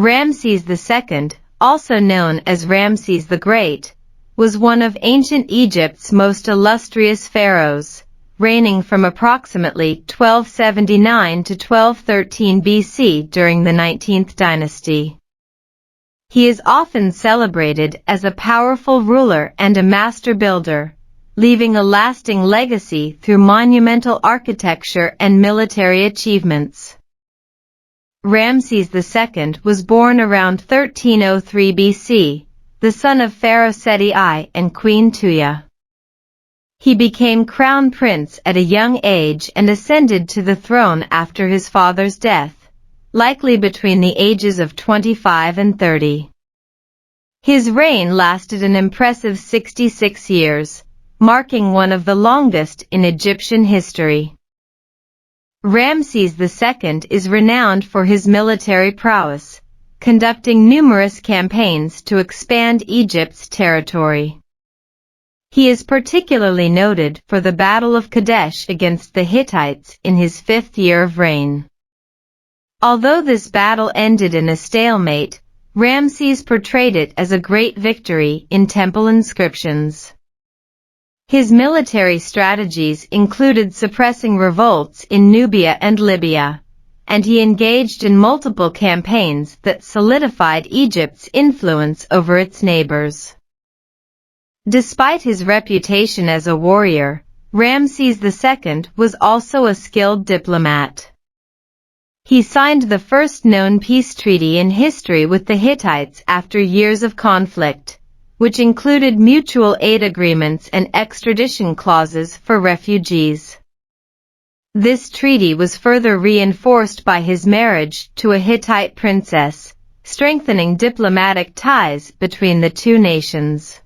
Ramses II, also known as Ramses the Great, was one of ancient Egypt's most illustrious pharaohs, reigning from approximately 1279 to 1213 BC during the 19th dynasty. He is often celebrated as a powerful ruler and a master builder, leaving a lasting legacy through monumental architecture and military achievements. Ramses II was born around 1303 BC, the son of Pharaoh Seti I and Queen Tuya. He became crown prince at a young age and ascended to the throne after his father's death, likely between the ages of 25 and 30. His reign lasted an impressive 66 years, marking one of the longest in Egyptian history. Ramses II is renowned for his military prowess, conducting numerous campaigns to expand Egypt's territory. He is particularly noted for the Battle of Kadesh against the Hittites in his 5th year of reign. Although this battle ended in a stalemate, Ramses portrayed it as a great victory in temple inscriptions. His military strategies included suppressing revolts in Nubia and Libya, and he engaged in multiple campaigns that solidified Egypt's influence over its neighbors. Despite his reputation as a warrior, Ramses II was also a skilled diplomat. He signed the first known peace treaty in history with the Hittites after years of conflict, which included mutual aid agreements and extradition clauses for refugees. This treaty was further reinforced by his marriage to a Hittite princess, strengthening diplomatic ties between the two nations.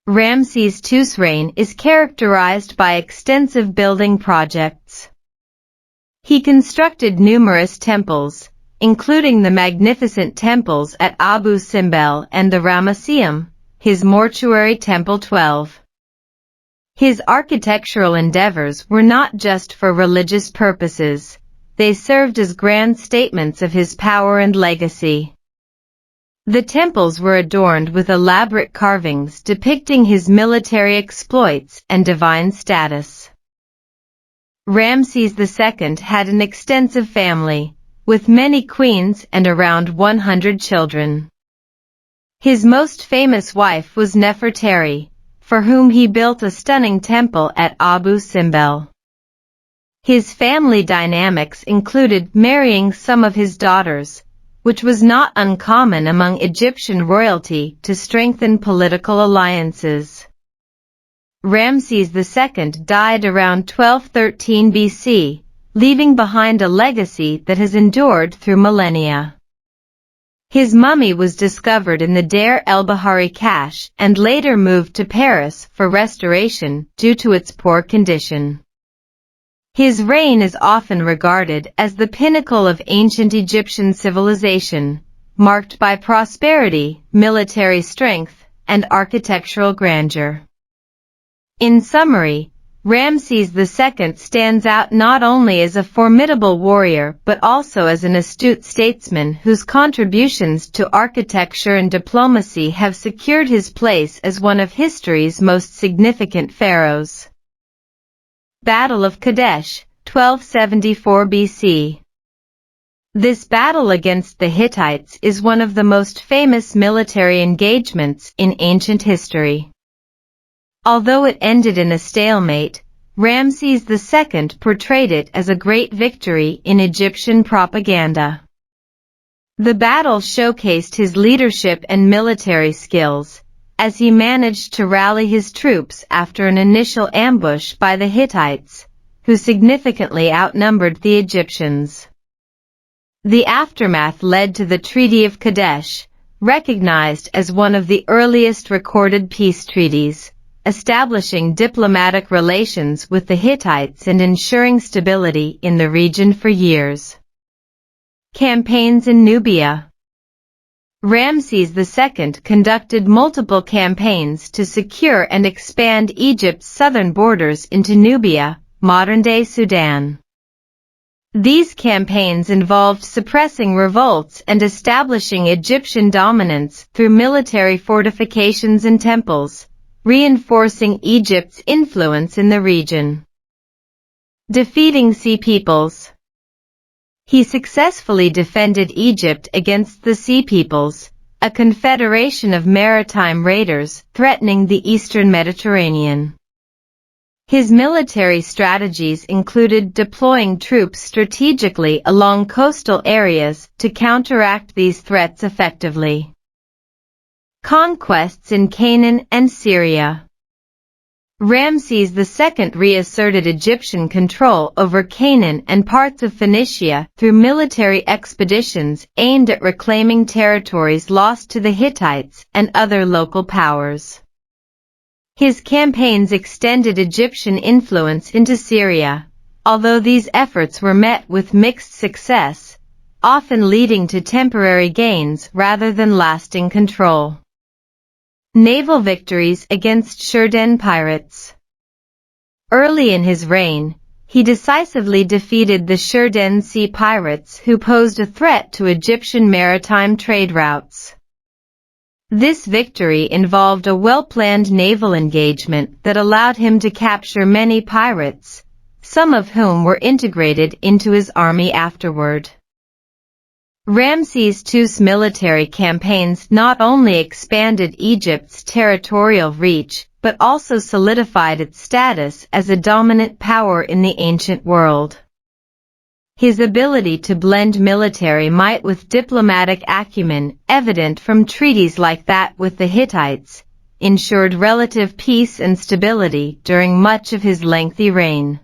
Ramses II's reign is characterized by extensive building projects. He constructed numerous temples, including the magnificent temples at Abu Simbel and the Ramesseum, his mortuary temple 12. His architectural endeavors were not just for religious purposes, they served as grand statements of his power and legacy. The temples were adorned with elaborate carvings depicting his military exploits and divine status. Ramses II had an extensive family, with many queens and around 100 children. His most famous wife was Nefertari, for whom he built a stunning temple at Abu Simbel. His family dynamics included marrying some of his daughters, which was not uncommon among Egyptian royalty to strengthen political alliances. Ramses II died around 1213 BC, leaving behind a legacy that has endured through millennia. His mummy was discovered in the Deir el-Bahari cache and later moved to Paris for restoration due to its poor condition. His reign is often regarded as the pinnacle of ancient Egyptian civilization, marked by prosperity, military strength, and architectural grandeur. In summary, Ramses II stands out not only as a formidable warrior but also as an astute statesman whose contributions to architecture and diplomacy have secured his place as one of history's most significant pharaohs. Battle of Kadesh, 1274 BC. This battle against the Hittites is one of the most famous military engagements in ancient history. Although it ended in a stalemate, Ramses II portrayed it as a great victory in Egyptian propaganda. The battle showcased his leadership and military skills, as he managed to rally his troops after an initial ambush by the Hittites, who significantly outnumbered the Egyptians. The aftermath led to the Treaty of Kadesh, recognized as one of the earliest recorded peace treaties, establishing diplomatic relations with the Hittites and ensuring stability in the region for years. Campaigns in Nubia. Ramses II conducted multiple campaigns to secure and expand Egypt's southern borders into Nubia, modern-day Sudan. These campaigns involved suppressing revolts and establishing Egyptian dominance through military fortifications and temples, reinforcing Egypt's influence in the region. Defeating Sea Peoples. He successfully defended Egypt against the Sea Peoples, a confederation of maritime raiders threatening the eastern Mediterranean. His military strategies included deploying troops strategically along coastal areas to counteract these threats effectively. Conquests in Canaan and Syria. Ramses II reasserted Egyptian control over Canaan and parts of Phoenicia through military expeditions aimed at reclaiming territories lost to the Hittites and other local powers. His campaigns extended Egyptian influence into Syria, although these efforts were met with mixed success, often leading to temporary gains rather than lasting control. Naval victories against Shirden pirates. Early in his reign, he decisively defeated the Shirden Sea pirates who posed a threat to Egyptian maritime trade routes. This victory involved a well-planned naval engagement that allowed him to capture many pirates, some of whom were integrated into his army afterward. Ramses II's military campaigns not only expanded Egypt's territorial reach, but also solidified its status as a dominant power in the ancient world. His ability to blend military might with diplomatic acumen, evident from treaties like that with the Hittites, ensured relative peace and stability during much of his lengthy reign.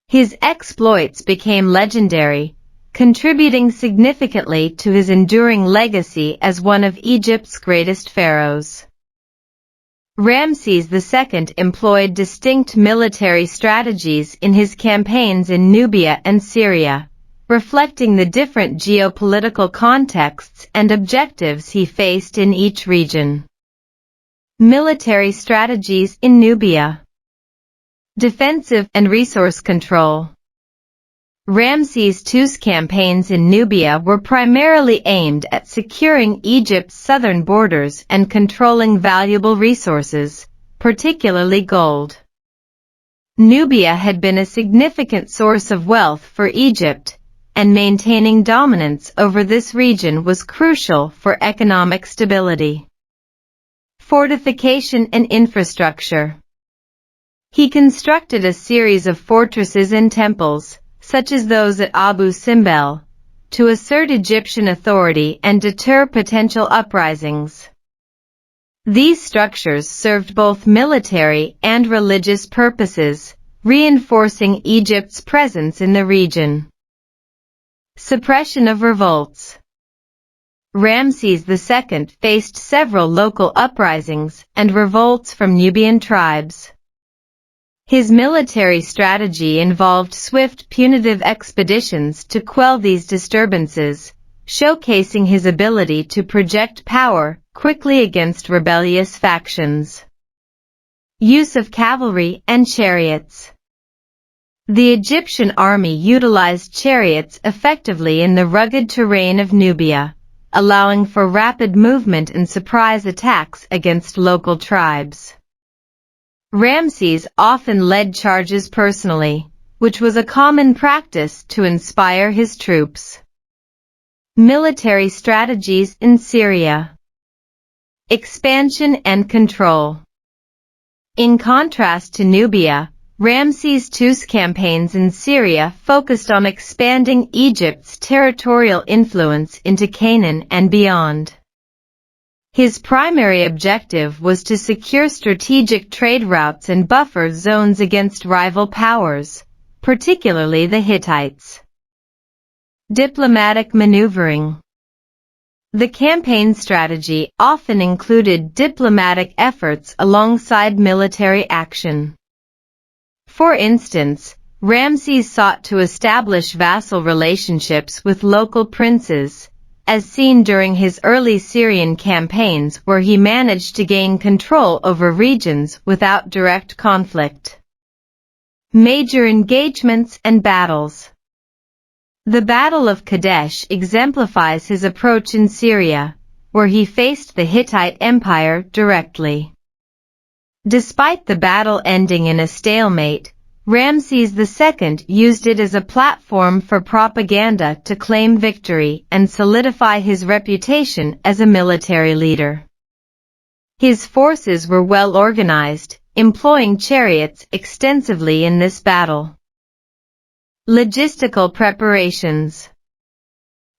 His exploits became legendary, contributing significantly to his enduring legacy as one of Egypt's greatest pharaohs. Ramses II employed distinct military strategies in his campaigns in Nubia and Syria, reflecting the different geopolitical contexts and objectives he faced in each region. Military strategies in Nubia. Defensive and resource control. Ramses II's campaigns in Nubia were primarily aimed at securing Egypt's southern borders and controlling valuable resources, particularly gold. Nubia had been a significant source of wealth for Egypt, and maintaining dominance over this region was crucial for economic stability. Fortification and infrastructure. He constructed a series of fortresses and temples, such as those at Abu Simbel, to assert Egyptian authority and deter potential uprisings. These structures served both military and religious purposes, reinforcing Egypt's presence in the region. Suppression of revolts. Ramses II faced several local uprisings and revolts from Nubian tribes. His military strategy involved swift punitive expeditions to quell these disturbances, showcasing his ability to project power quickly against rebellious factions. Use of cavalry and chariots. The Egyptian army utilized chariots effectively in the rugged terrain of Nubia, allowing for rapid movement and surprise attacks against local tribes. Ramses often led charges personally, which was a common practice to inspire his troops. Military strategies in Syria. Expansion and control. In contrast to Nubia, Ramses II's campaigns in Syria focused on expanding Egypt's territorial influence into Canaan and beyond. His primary objective was to secure strategic trade routes and buffer zones against rival powers, particularly the Hittites. Diplomatic maneuvering. The campaign strategy often included diplomatic efforts alongside military action. For instance, Ramses sought to establish vassal relationships with local princes, as seen during his early Syrian campaigns where he managed to gain control over regions without direct conflict. Major engagements and battles. The Battle of Kadesh exemplifies his approach in Syria, where he faced the Hittite Empire directly. Despite the battle ending in a stalemate, Ramses II used it as a platform for propaganda to claim victory and solidify his reputation as a military leader. His forces were well organized, employing chariots extensively in this battle. Logistical preparations.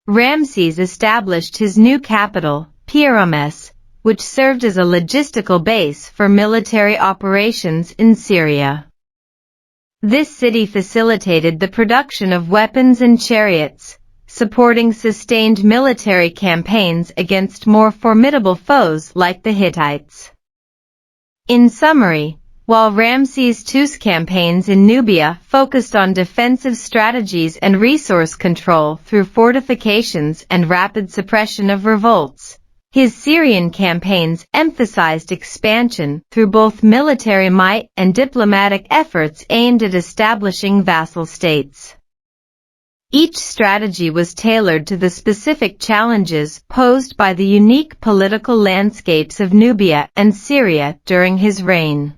Ramses established his new capital, Ramses, which served as a logistical base for military operations in Syria. This city facilitated the production of weapons and chariots, supporting sustained military campaigns against more formidable foes like the Hittites. In summary, while Ramses II's campaigns in Nubia focused on defensive strategies and resource control through fortifications and rapid suppression of revolts, his Syrian campaigns emphasized expansion through both military might and diplomatic efforts aimed at establishing vassal states. Each strategy was tailored to the specific challenges posed by the unique political landscapes of Nubia and Syria during his reign.